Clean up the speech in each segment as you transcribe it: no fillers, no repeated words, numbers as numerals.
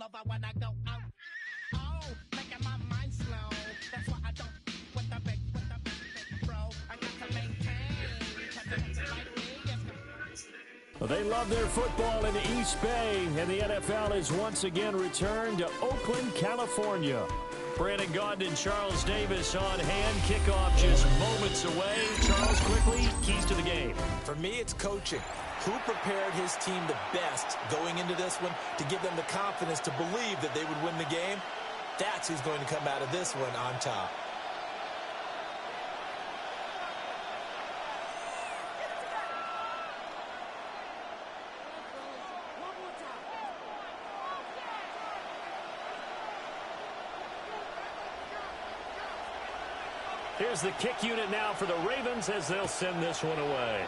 love I wanna go out. Oh, making my mind slow. That's why I don't with the big bro. I got to maintain. Well, they love their football in the East Bay, and the NFL has once again returned to Oakland, California. Brandon Gaudin and Charles Davis on hand. Kickoff just moments away. Charles, quickly, keys to the game. For me, it's coaching. Who prepared his team the best going into this one to give them the confidence to believe that they would win the game? That's who's going to come out of this one on top. Here's the kick unit now for the Ravens as they'll send this one away.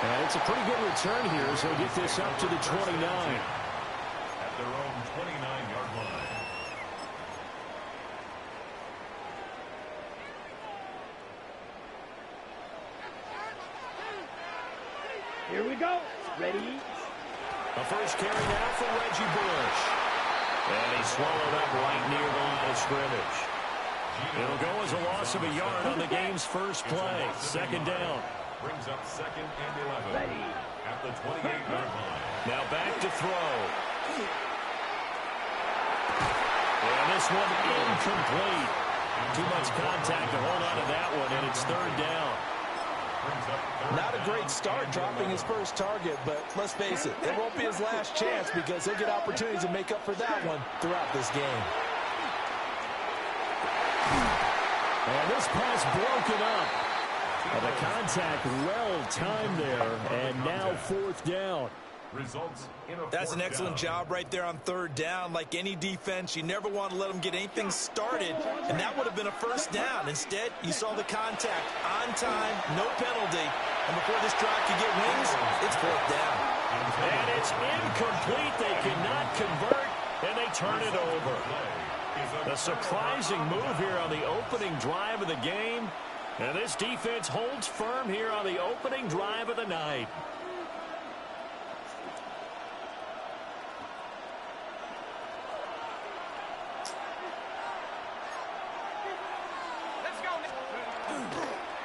And it's a pretty good return here as they'll get this up to the 29. At their own 29-yard line. Here we go. Ready? A first carry now for Reggie Bush. And he swallowed up right near the line of scrimmage. It'll go as a loss of a yard on the game's first play. Second down. Brings up 2nd and 11 at the 28-yard line. Now back to throw. And this one incomplete. Too much contact to hold on to that one, and it's third down. Not a great start dropping his first target, but let's face it, it won't be his last chance because he'll get opportunities to make up for that one throughout this game. And this pass broken up. And the contact well-timed there, and now fourth down. That's an excellent job right there on third down. Like any defense, you never want to let them get anything started, and that would have been a first down. Instead, you saw the contact on time, no penalty, and before this drive could get wings, it's fourth down. And it's incomplete. They cannot convert, and they turn it over. A surprising move here on the opening drive of the game, and this defense holds firm here on the opening drive of the night.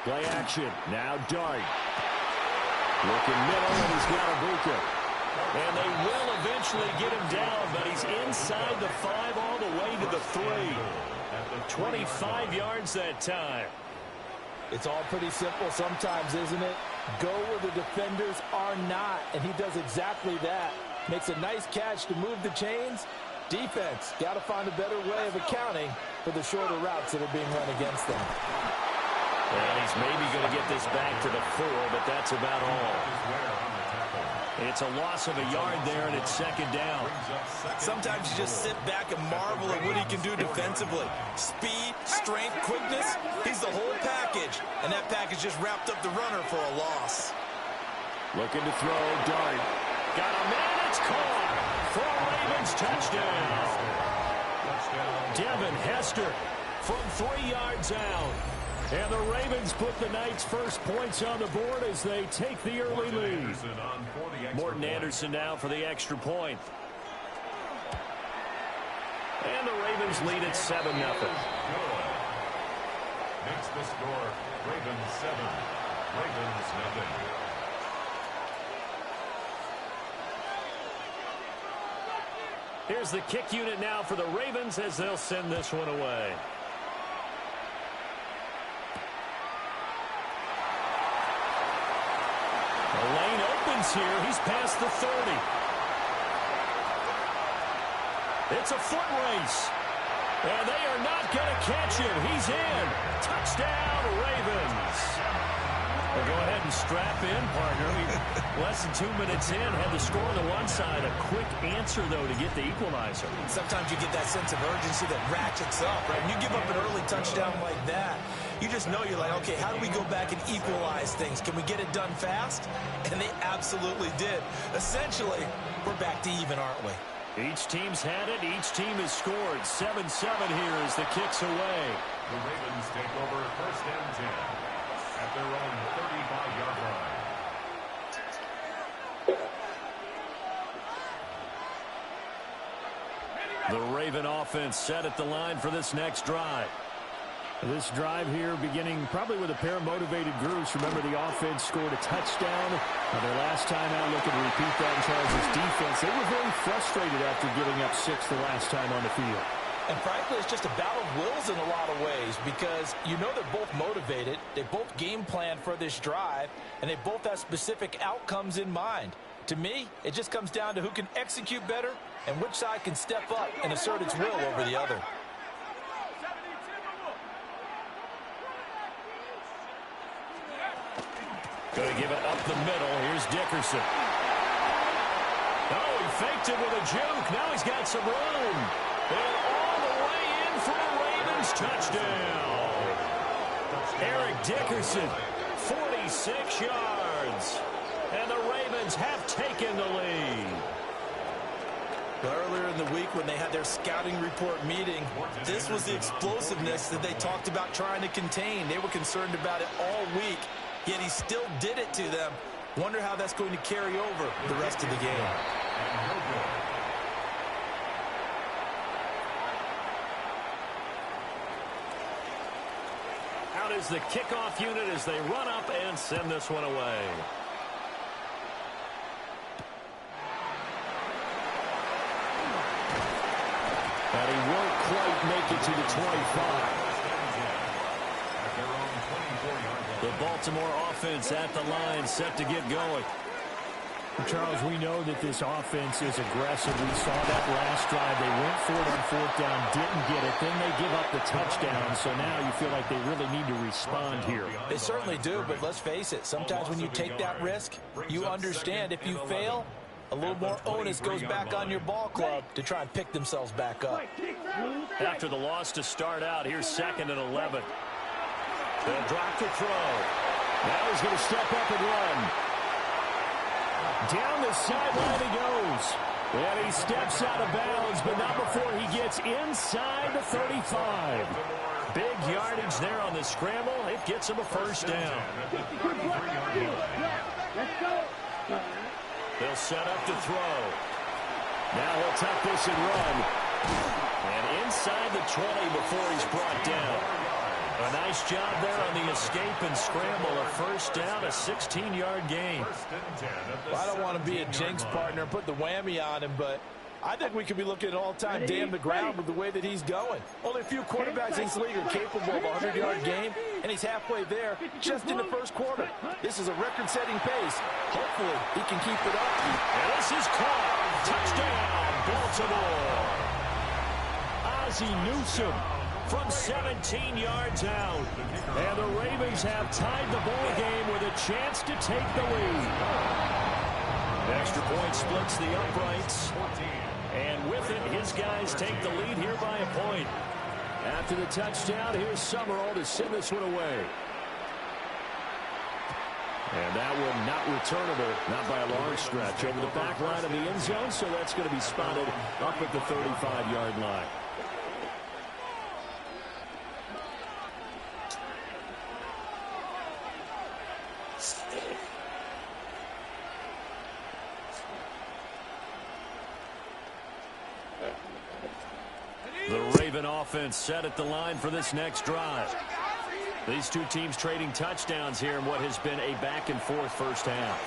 Play action. Now Dart. Looking middle, and he's got Ibuka. And they will eventually get him down, but he's inside the 5 all the way to the 3. 25 yards that time. It's all pretty simple sometimes, isn't it? Go where the defenders are not, and he does exactly that. Makes a nice catch to move the chains. Defense, got to find a better way of accounting for the shorter routes that are being run against them. And he's maybe going to get this back to the 4, but that's about all. It's a loss of a yard there, and it's second down. Sometimes you just sit back and marvel at what he can do defensively. Speed, strength, quickness, he's the whole package. And that package just wrapped up the runner for a loss. Looking to throw, Dart. Got a man, it's caught for a Ravens touchdown. Devin Hester from 3 yards out. And the Ravens put the night's first points on the board as they take the early lead. Morton Anderson now for the extra point. And the Ravens lead at 7-0. Makes the score Ravens 7, Ravens 0. Here's the kick unit now for the Ravens as they'll send this one away. The lane opens here. He's past the 30. It's a foot race. And they are not going to catch him. He's in. Touchdown, Ravens. Well, go ahead and strap in, partner. Less than 2 minutes in, had the score on the one side. A quick answer, though, to get the equalizer. Sometimes you get that sense of urgency that ratchets up, right? When you give up an early touchdown like that, you just know you're like, okay, how do we go back and equalize things? Can we get it done fast? And they absolutely did. Essentially, we're back to even, aren't we? Each team's had it. Each team has scored. 7-7 here as the kick's away. The Ravens take over 1st and 10 at their own 35-yard line. Raven offense set at the line for this next drive. This drive here beginning probably with a pair of motivated groups. Remember, the offense scored a touchdown. Their last time out, looking to repeat that in Chargers defense. They were very frustrated after giving up 6 the last time on the field. And frankly, it's just a battle of wills in a lot of ways because you know they're both motivated. They both game plan for this drive, and they both have specific outcomes in mind. To me, it just comes down to who can execute better and which side can step up and assert its will over the other. Going to give it up the middle. Here's Dickerson. Oh, he faked it with a juke. Now he's got some room. And all the way in for a Ravens touchdown. Eric Dickerson, 46 yards. And the Ravens have taken the lead. Earlier in the week when they had their scouting report meeting, this was the explosiveness that they talked about trying to contain. They were concerned about it all week, yet he still did it to them. Wonder how that's going to carry over the rest of the game. Out is the kickoff unit as they run up and send this one away. But he won't quite make it to the 25. The Baltimore offense at the line, set to get going. Charles, we know that this offense is aggressive. We saw that last drive. They went for it on 4th down, didn't get it. Then they give up the touchdown. So now you feel like they really need to respond here. They certainly do, but let's face it. Sometimes when you take that risk, you understand if you fail, a little more onus goes back on your ball club to try and pick themselves back up. After the loss to start out, here's 2nd and 11. They'll drop to throw. Now he's going to step up and run. Down the sideline he goes. And he steps out of bounds, but not before he gets inside the 35. Big yardage there on the scramble. It gets him a first down. They'll set up to throw. Now he'll tuck this and run. And inside the 20 before he's brought down. A nice job there on the escape and scramble. A first down, a 16-yard gain. Well, I don't want to be a jinx partner and put the whammy on him, but I think we could be looking at all-time damn the ground with the way that he's going. Only a few quarterbacks in this league are capable of a 100-yard game, and he's halfway there just in the first quarter. This is a record-setting pace. Hopefully, he can keep it up. And this is caught. Touchdown, Baltimore. Ozzie Newsome from 17 yards out. And the Ravens have tied the ball game with a chance to take the lead. Extra point splits the uprights. And with it, his guys take the lead here by a point. After the touchdown, here's Summerall to send this one away. And that one not returnable, not by a long stretch, over the back line of the end zone, so that's going to be spotted up at the 35-yard line. The Raven offense set at the line for this next drive. These two teams trading touchdowns here in what has been a back-and-forth first half.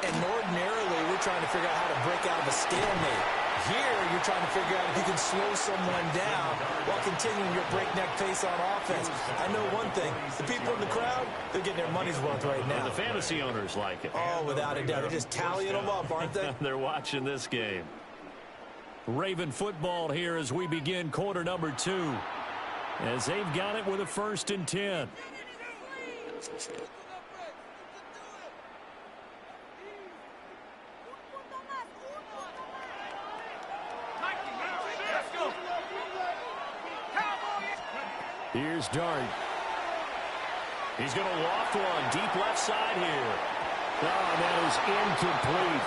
And ordinarily, we're trying to figure out how to break out of a stalemate. Here, you're trying to figure out if you can slow someone down while continuing your breakneck pace on offense. I know one thing. The people in the crowd, they're getting their money's worth right now. And the fantasy owners like it. Oh, without a doubt. They're just tallying them up, aren't they? They're watching this game. Raven football here as we begin quarter number 2. As they've got it with a 1st and 10. Here's Dart. He's going to loft one deep left side here. Oh, that is incomplete.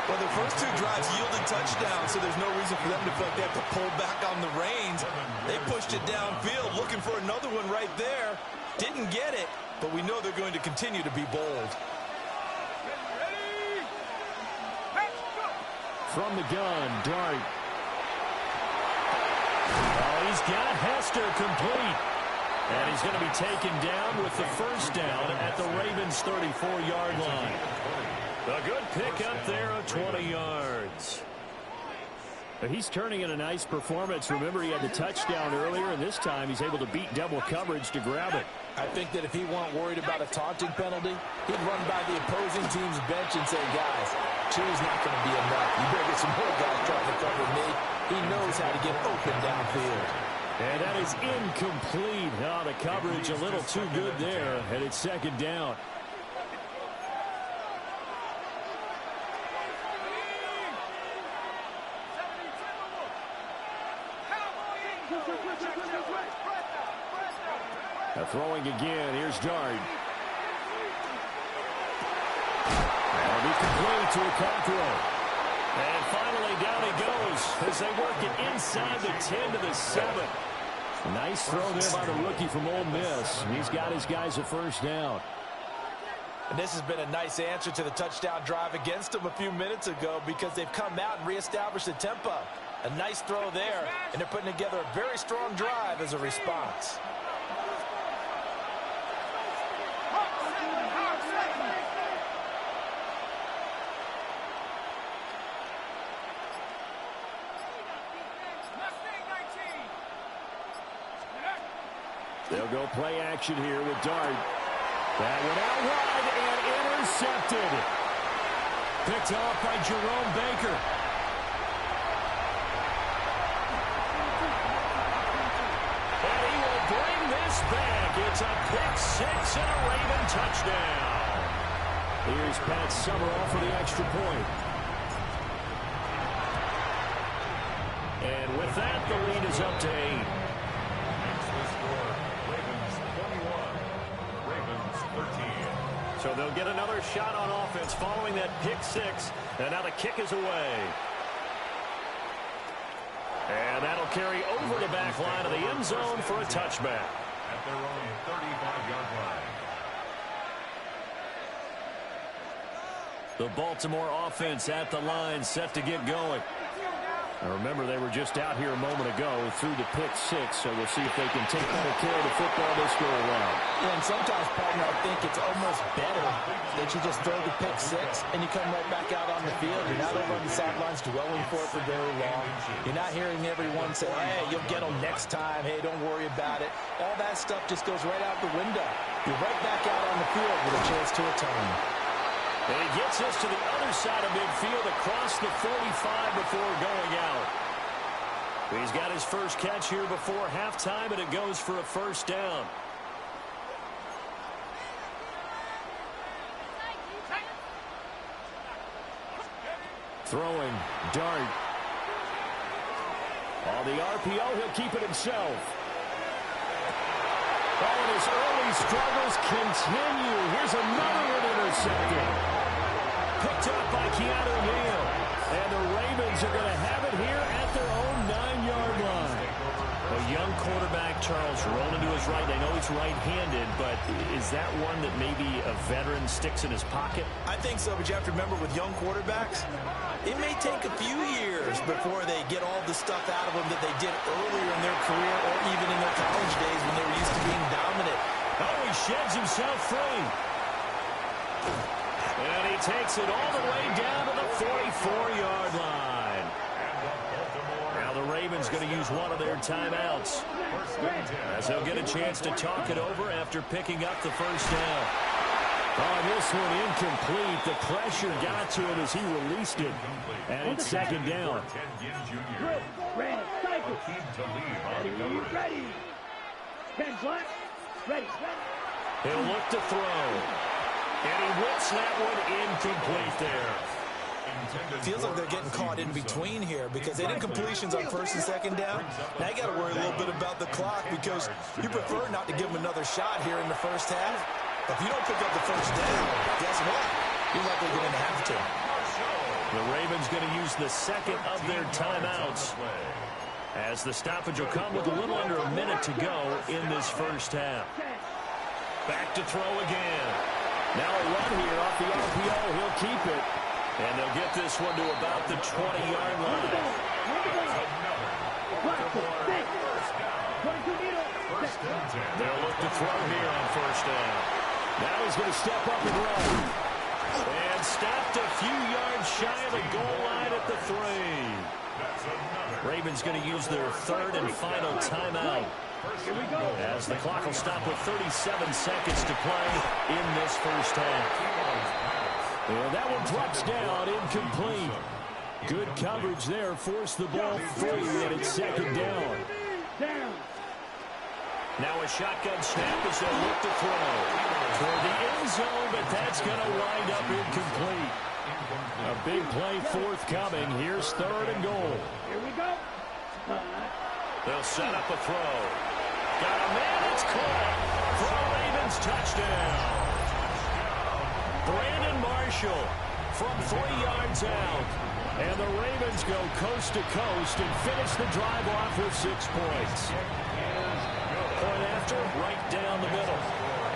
Well, the first 2 drives yielded touchdowns, so there's no reason for them to feel like they have to pull back on the reins. They pushed it downfield, looking for another one right there. Didn't get it, but we know they're going to continue to be bold. From the gun, Dart. He's got Hester complete. And he's going to be taken down with the first down at the Ravens' 34-yard line. A good pick up there of 20 yards. He's turning in a nice performance. Remember, he had the touchdown earlier, and this time he's able to beat double coverage to grab it. I think that if he weren't worried about a taunting penalty, he'd run by the opposing team's bench and say, guys, two's not going to be enough. You better get some more guys trying to cover me. He knows how to get open downfield. And that is incomplete. Oh, the coverage a little too good there, and it's second down. Throwing again. Here's Dart. That'll be complete to Okonkwo. And finally down he goes as they work it inside the 10 to the 7. Nice throw there by the rookie from Ole Miss. He's got his guys a first down. And this has been a nice answer to the touchdown drive against them a few minutes ago because they've come out and reestablished the tempo. A nice throw there, and they're putting together a very strong drive as a response. They'll go play action here with Dart. That went out wide and intercepted. Picked off by Jerome Baker. And he will bring this back. It's a pick six and a Raven touchdown. Here's Pat Summerall for the extra point. And with that, the lead is up to 8. So they'll get another shot on offense following that pick six. And now the kick is away. And that'll carry over the back line of the end zone for a touchback. At their own 35-yard line. The Baltimore offense at the line, set to get going. Now remember, they were just out here a moment ago through the pick six, so we'll see if they can take better care of the football this go around. Yeah, and sometimes, partner, I think it's almost better that you just throw the pick six and you come right back out on the field. You're not over on the sidelines dwelling for it for very long. You're not hearing everyone say, hey, you'll get them next time. Hey, don't worry about it. All that stuff just goes right out the window. You're right back out on the field with a chance to atone. And he gets us to the other side of midfield across the 45 before going out. He's got his first catch here before halftime, and it goes for a first down. Throwing, Dart. On the RPO, he'll keep it himself. Oh, and his early struggles continue. Here's another one intercepted. Picked up by Keanu Neal. And the Ravens are going to have it here at their own 9-yard line. A young quarterback, Charles, rolling to his right. I know he's right-handed, but is that one that maybe a veteran sticks in his pocket? I think so, but you have to remember with young quarterbacks, it may take a few years before they get all the stuff out of them that they did earlier in their career or even in their college days when they were used to being dominant. Oh, he sheds himself free. And he takes it all the way down to the 44-yard line. Now the Ravens going to use one of their timeouts, as they'll get a chance to talk it over after picking up the first down. Oh, this one incomplete. The pressure got to him as he released it. And it's second down. Ready. 10 flat. Ready. He'll look to throw. And he whips that one incomplete there. Feels like they're getting caught in between here because they did completions on first and second down. Now you got to worry a little bit about the clock because you prefer not to give them another shot here in the first half. If you don't pick up the first down, guess what? You're likely going to have to. The Ravens going to use the second of their timeouts, as the stoppage will come with a little under a minute to go in this first half. Back to throw again. Now a run here off the RPO. He'll keep it. And they'll get this one to about the 20-yard line. They'll look to throw here on first down. Now he's going to step up and run. And stopped a few yards shy of the goal line at the 3. Ravens going to use their third and final timeout. As the clock will stop with 37 seconds to play in this first half. And that one drops down, incomplete. Good coverage there, forced the ball free, and it's second down. Now a shotgun snap as they'll look to throw toward the end zone, but that's going to wind up incomplete. A big play forthcoming. Here's third and goal. Here we go. They'll set up a throw. Got a man, it's caught for a Ravens touchdown. Brandon Marshall from 3 yards out. And the Ravens go coast to coast and finish the drive off with 6 points. Point after, right down the middle.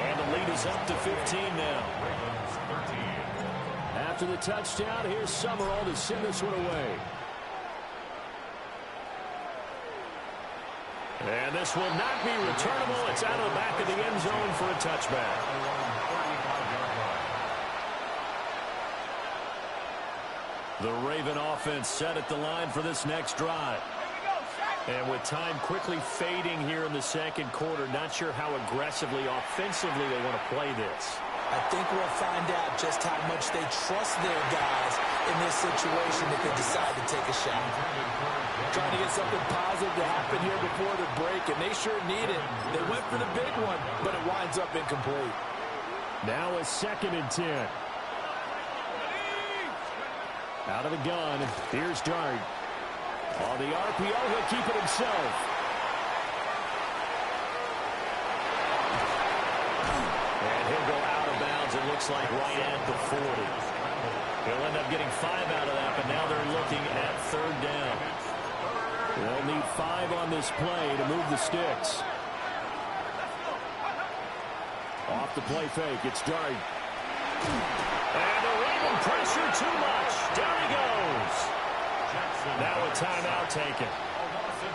And the lead is up to 15 now. After the touchdown, here's Summerall to send this one away. And this will not be returnable. It's out of the back of the end zone for a touchback. The Raven offense set at the line for this next drive. And with time quickly fading here in the second quarter, not sure how aggressively, offensively they want to play this. I think we'll find out just how much they trust their guys in this situation if they decide to take a shot. Trying to get something positive to happen here before the break, and they sure need it. They went for the big one, but it winds up incomplete. Now a 2nd and 10. Out of the gun, here's Dart. On the RPO, he'll keep it himself. And he'll go out of bounds, it looks like right at the 40. He'll end up getting 5 out of that, but now they're looking at third down. They'll need 5 on this play to move the sticks. Off the play fake, it's Dart. And the Raven pressure too much. Down he goes. Now a timeout taken.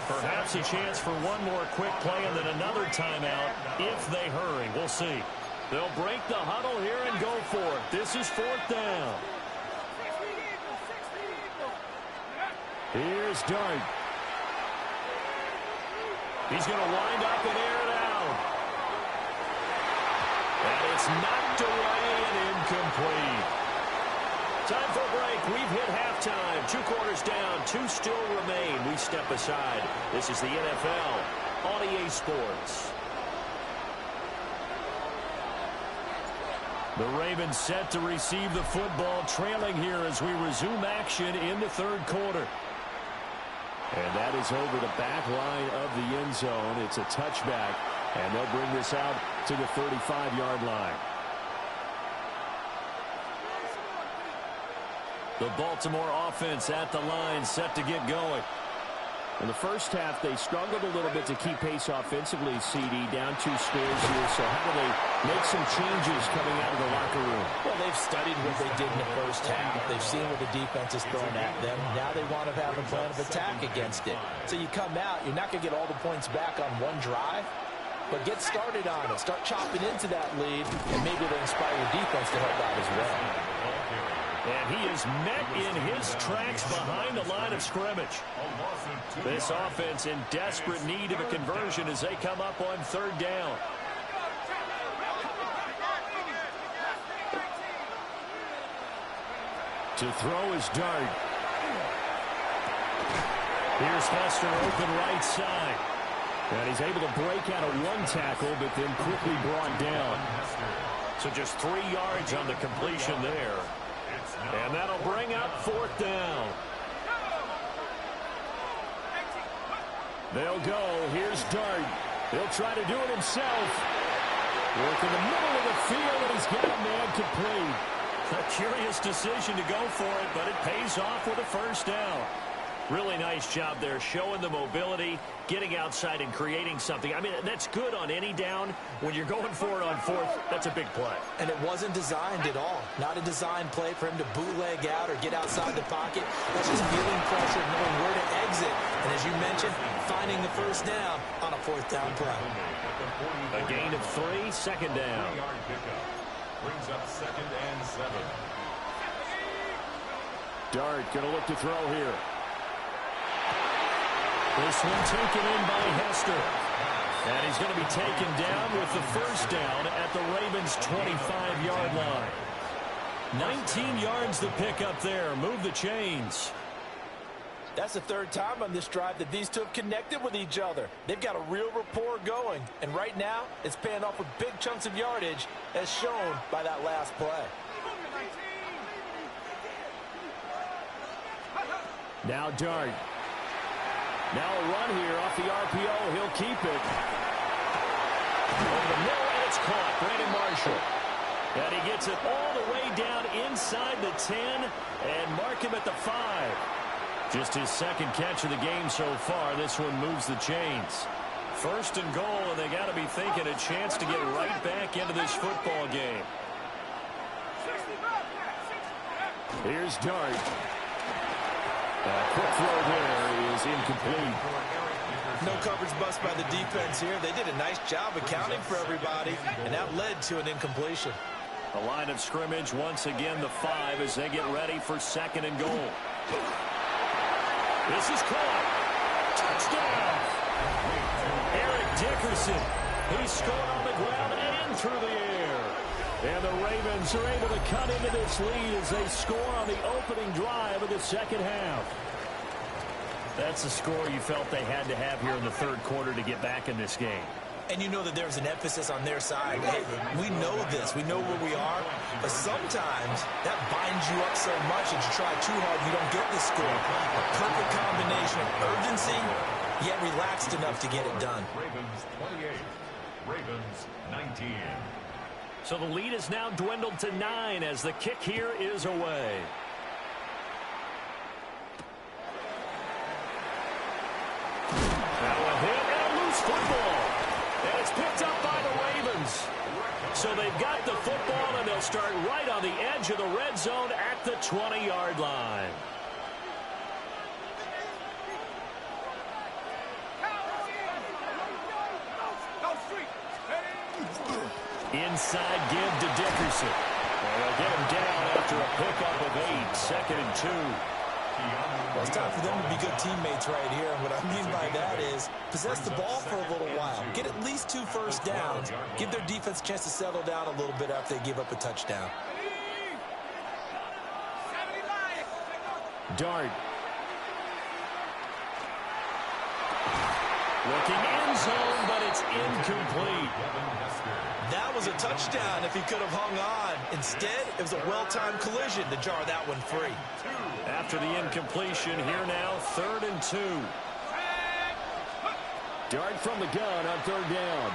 Perhaps a chance for one more quick play and then another timeout if they hurry. We'll see. They'll break the huddle here and go for it. This is 4th down. Here's Dart. He's going to wind up and air it out. And it's knocked away and incomplete. Time for a break. We've hit halftime. 2 quarters down. 2 still remain. We step aside. This is the NFL on EA Sports. The Ravens set to receive the football, trailing here as we resume action in the third quarter. And that is over the back line of the end zone. It's a touchback, and they'll bring this out to the 35-yard line. The Baltimore offense at the line, set to get going. In the first half, they struggled a little bit to keep pace offensively, CD, down 2 scores here. So how do they make some changes coming out of the locker room? Well, they've studied what they did in the first half. They've seen what the defense is throwing at them. Now they want to have a plan of attack against it. So you come out, you're not going to get all the points back on one drive, but get started on it. Start chopping into that lead, and maybe it'll inspire your defense to help out as well. And he is met in his tracks behind the line of scrimmage. This offense in desperate need of a conversion as they come up on third down. To throw is Dart. Here's Lester open right side. And he's able to break out of 1 tackle, but then quickly brought down. So just 3 yards on the completion there. And that'll bring up 4th down. They'll go. Here's Dart. He'll try to do it himself. Work in the middle of the field, and he's got a man complete. A curious decision to go for it, but it pays off with a first down. Really nice job there, showing the mobility, getting outside and creating something. I mean, that's good on any down. When you're going for it on fourth, that's a big play. And it wasn't designed at all. Not a designed play for him to bootleg out or get outside the pocket. That's just feeling pressure, knowing where to exit. And as you mentioned, finding the first down on a fourth down play. A gain of 3, second down. Brings up 2nd and 7. Dart going to look to throw here. This one taken in by Hester. And he's going to be taken down with the first down at the Ravens' 25-yard line. 19 yards to pick up there. Move the chains. That's the third time on this drive that these two have connected with each other. They've got a real rapport going. And right now, it's paying off with big chunks of yardage, as shown by that last play. Now Dart. Now a run here off the RPO. He'll keep it. Over the middle, and it's caught. Brandon Marshall. And he gets it all the way down inside the 10 and mark him at the 5. Just his second catch of the game so far. This one moves the chains. First and goal, and they got to be thinking a chance to get right back into this football game. Here's Dart. Quick throw there is incomplete. No coverage bust by the defense here. They did a nice job accounting for everybody, and that led to an incompletion. The line of scrimmage, once again, the 5 as they get ready for second and goal. This is caught. Touchdown. Eric Dickerson. He scored on the ground and through the air. And the Ravens are able to cut into this lead as they score on the opening drive of the second half. That's the score you felt they had to have here in the third quarter to get back in this game. And you know that there's an emphasis on their side. Hey, we know this. We know where we are. But sometimes that binds you up so much that you try too hard, you don't get the score. A perfect combination of urgency, yet relaxed enough to get it done. Ravens 28. Ravens 19. So the lead is now dwindled to 9 as the kick here is away. Now a hit and a loose football. And it's picked up by the Ravens. So they've got the football, and they'll start right on the edge of the red zone at the 20-yard line. Inside give to Dickerson. And they'll get him down after a pickup of 8, 2nd and 2. Well, it's time for them to be good teammates right here. And what I mean by that is possess the ball for a little while. Get at least 2 first downs. Give their defense a chance to settle down a little bit after they give up a touchdown. Dart. Looking end zone, but it's incomplete. That was a touchdown if he could have hung on. Instead, it was a well-timed collision to jar that one free. After the incompletion, here now, 3rd and 2. Dart from the gun on 3rd down.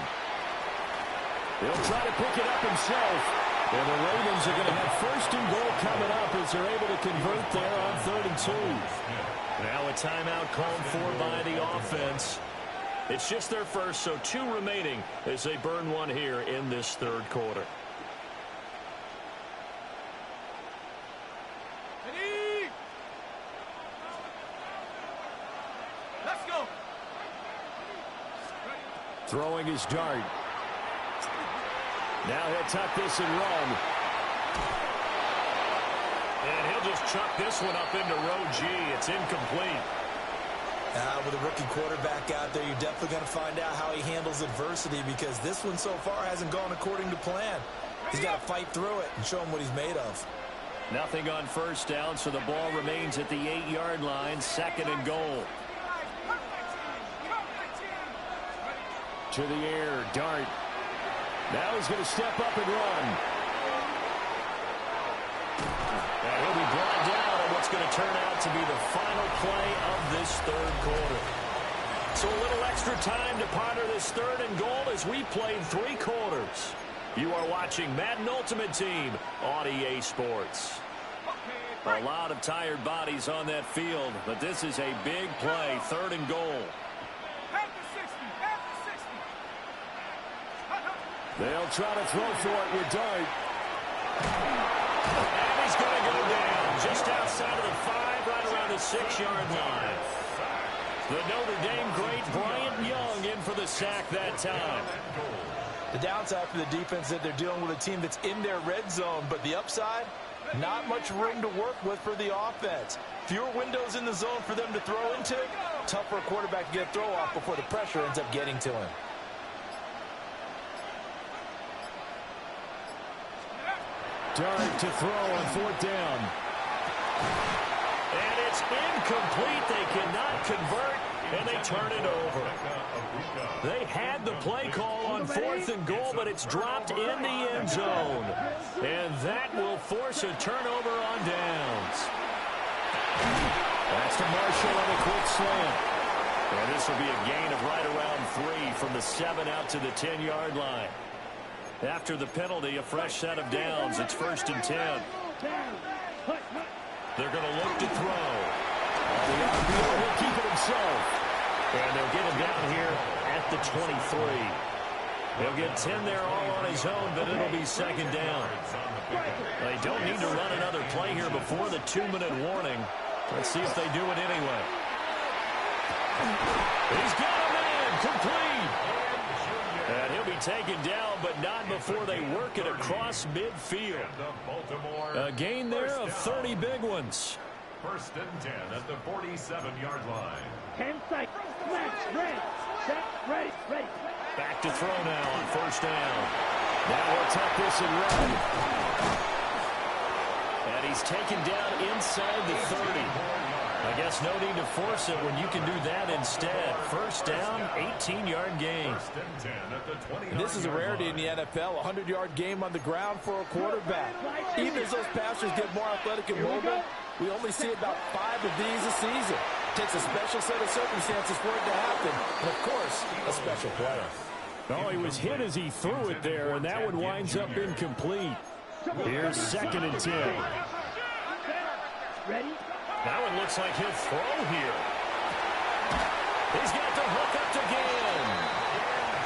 He'll try to pick it up himself. And the Ravens are going to have 1st and goal coming up as they're able to convert there on 3rd and 2. Now a timeout called for by the offense. It's just their first, so 2 remaining as they burn one here in this 3rd quarter. Let's go. Throwing his Dart. Now he'll tuck this and run. And he'll just chuck this one up into row G. It's incomplete. With a rookie quarterback out there, you're definitely going to find out how he handles adversity, because this one so far hasn't gone according to plan. He's got to fight through it and show him what he's made of. Nothing on first down, so the ball remains at the 8-yard line, 2nd and goal. To the air, Dart. Now he's going to step up and run. And he'll be brought down on what's going to turn out to be the final play of this 3rd quarter. So a little extra time to ponder this 3rd and goal as we played 3 quarters. You are watching Madden Ultimate Team on EA Sports. Okay. A lot of tired bodies on that field, but this is a big play, 3rd and goal. They'll try to throw for it with Dart. And he's going to go down just outside of the 5, right around the 6-yard line. The Notre Dame great Bryant Young in for the sack that time. The downside for the defense is that they're dealing with a team that's in their red zone, but the upside, not much room to work with for the offense. Fewer windows in the zone for them to throw into. Tough for a quarterback to get a throw off before the pressure ends up getting to him. Dart to throw on 4th down. And it's incomplete. They cannot convert, and they turn it over. They had the play call on 4th and goal, but it's dropped in the end zone. And that will force a turnover on downs. That's to Marshall on a quick slant. And this will be a gain of right around 3 from the 7 out to the 10-yard line. After the penalty, a fresh set of downs. It's 1st and 10. They're going to look to throw. The outfield will keep it himself. And they'll get him down here at the 23. He'll get 10 there all on his own, but it'll be 2nd down. They don't need to run another play here before the 2-minute warning. Let's see if they do it anyway. He's got a man complete. And he'll be taken down, but not before they work it across midfield. A gain there of 30 big ones. 1st and 10 at the 47-yard line. 10 seconds. Ready. Set. Ready. Back to throw now on 1st down. Now he'll tuck this and run. And he's taken down inside the 30. I guess no need to force it when you can do that instead. 1st down, 18-yard gain. This is a rarity in the NFL, a 100-yard game on the ground for a quarterback. Even as those passers get more athletic and mobile, we only see about 5 of these a season. It takes a special set of circumstances for it to happen, and, of course, a special player. Oh, he was hit as he threw it there, and that one winds up incomplete. Here's 2nd and 10. Ready. Now it looks like he'll throw here. He's got the hook up again.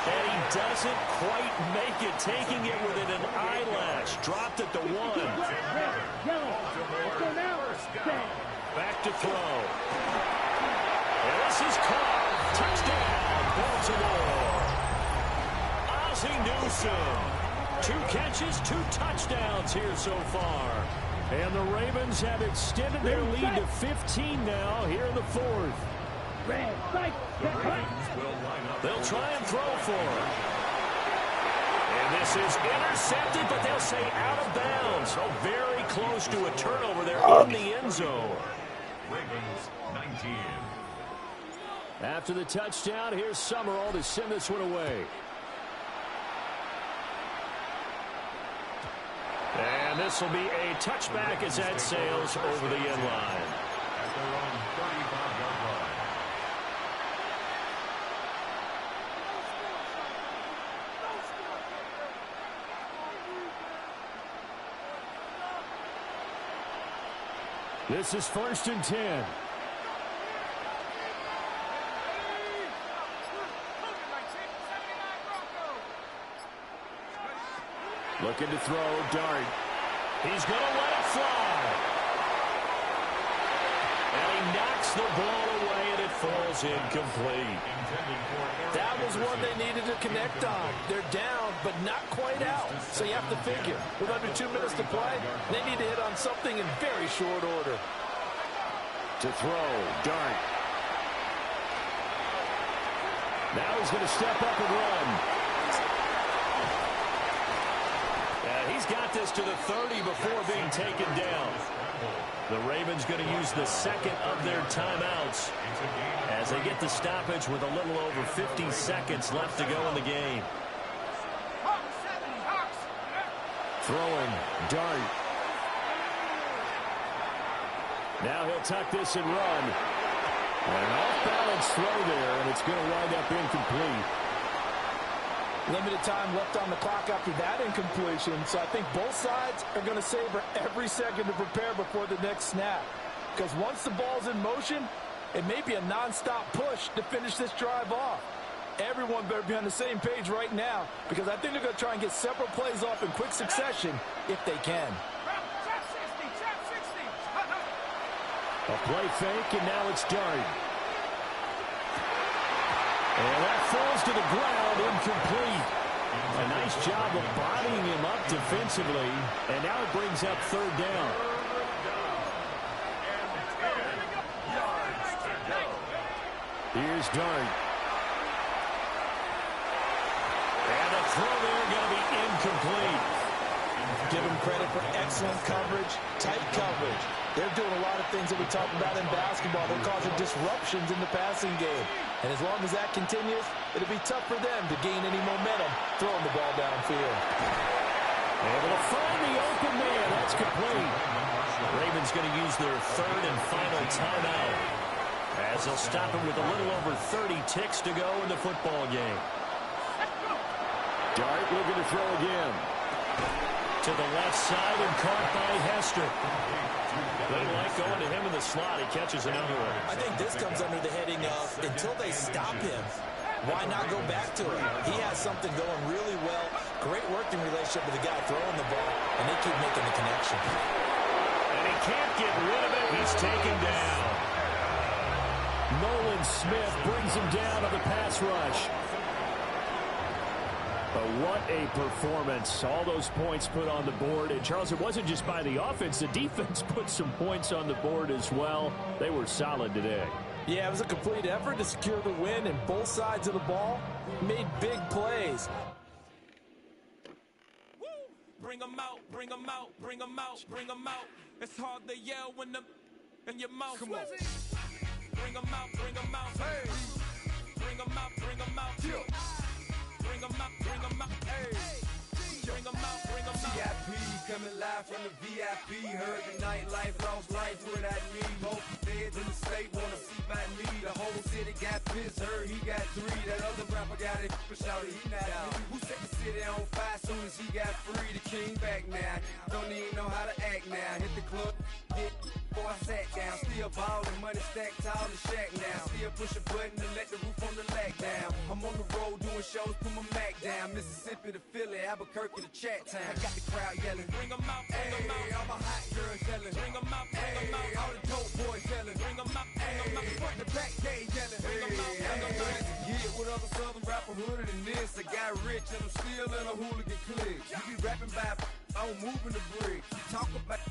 And he doesn't quite make it, taking it within an eyelash. Dropped at the 1. Yellow. Let's go now. Back to throw. And this is caught. Touchdown, Baltimore. Ozzie Newsome. 2 catches, 2 touchdowns here so far. And the Ravens have extended their lead to 15 now here in the 4th. They'll try and throw for it. And this is intercepted, but they'll say out of bounds. So very close to a turnover there in the end zone. Ravens 19. After the touchdown, here's Summerall to send this one away. And this will be a touchback as that sails over the end line. At their own 35-yard line. This is 1st and 10. Looking to throw, Dart. He's going to let it fly. And he knocks the ball away, and it falls incomplete. That was one they needed to connect on. They're down, but not quite out. So you have to figure, with under 2 minutes to play, they need to hit on something in very short order. To throw, Dart. Now he's going to step up and run. He's got this to the 30 before being taken down. The Ravens going to use the 2nd of their timeouts as they get the stoppage with a little over 50 seconds left to go in the game. Throwing, Dart. Now he'll tuck this and run. An off-balance throw there, and it's going to wind up incomplete. Limited time left on the clock after that incompletion, so I think both sides are going to savor every second to prepare before the next snap. Because once the ball's in motion, it may be a non-stop push to finish this drive off. Everyone better be on the same page right now, because I think they're going to try and get several plays off in quick succession if they can. A play fake, and now it's Dart. And that falls to the ground, incomplete. A nice job of bodying him up defensively, and now it brings up third down. Here's Dart. And the throw there going to be incomplete. Give them credit for excellent coverage, tight coverage. They're doing a lot of things that we talk about in basketball. They're causing disruptions in the passing game. And as long as that continues, it'll be tough for them to gain any momentum throwing the ball downfield. Able to find the open man. That's complete. Ravens going to use their third and final timeout, as they'll stop it with a little over 30 ticks to go in the football game. Dart looking to throw again. To the left side and caught by Hester. They like going to him in the slot. He catches another one. I think this comes under the heading of until they stop him, why not go back to him? He has something going really well. Great working relationship with the guy throwing the ball, and they keep making the connection. And he can't get rid of it. He's taken down. Nolan Smith brings him down on the pass rush. But what a performance. All those points put on the board. And, Charles, it wasn't just by the offense. The defense put some points on the board as well. They were solid today. Yeah, it was a complete effort to secure the win, and both sides of the ball made big plays. Bring them out, bring them out, bring them out, bring them out. It's hard to yell when them in your mouth. Come on. Bring them out, bring them out. Hey. Bring them out, bring them out. Bring them out, bring them out. Hey. Bring them out, bring them out. VIP coming live from the VIP. Heard the nightlife, lost life without me. Both feds in the state wanna see by me. The whole city got pissed, heard he got 3. That other rapper got it, but shouted he not me. Who set the city on fire soon as he got free? The king back now, don't even know how to act now. Hit the club, hit before I sat down. Still ballin', money stacked tall in the shack now. Still push a button and let the roof on the lack down. I'm on the road doing shows, put my Mac down. Mississippi to Philly, Albuquerque to Chat Town. I got the crowd yelling, bring them out, bring them out. All my hot girls yelling, bring them out, bring them out. All the dope boys yelling, bring them out, bring them out. Front to back, they yelling, bring them out, bring them out. Yeah, what other southern rapper hooded than this? I got rich and I'm still in a hooligan clique. You be rapping by, I'm moving the brick. You talk about,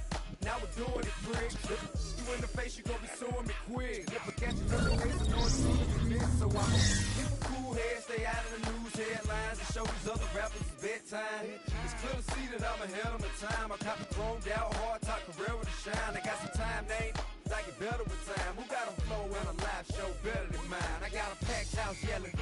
now we're doing it, prick. You in the face, you gon' be suing me quick. If I catch you another case, I know it's hooligan. So I'm keep a cool head, stay out of the news headlines, and show these other rappers it's bedtime. It's clear to see that I'm ahead of my time. I copy chromed out, hard talk, career with a shine. I got some time, they ain't I get better with time. Who got a flow and a live show better than mine? I got a packed house yelling,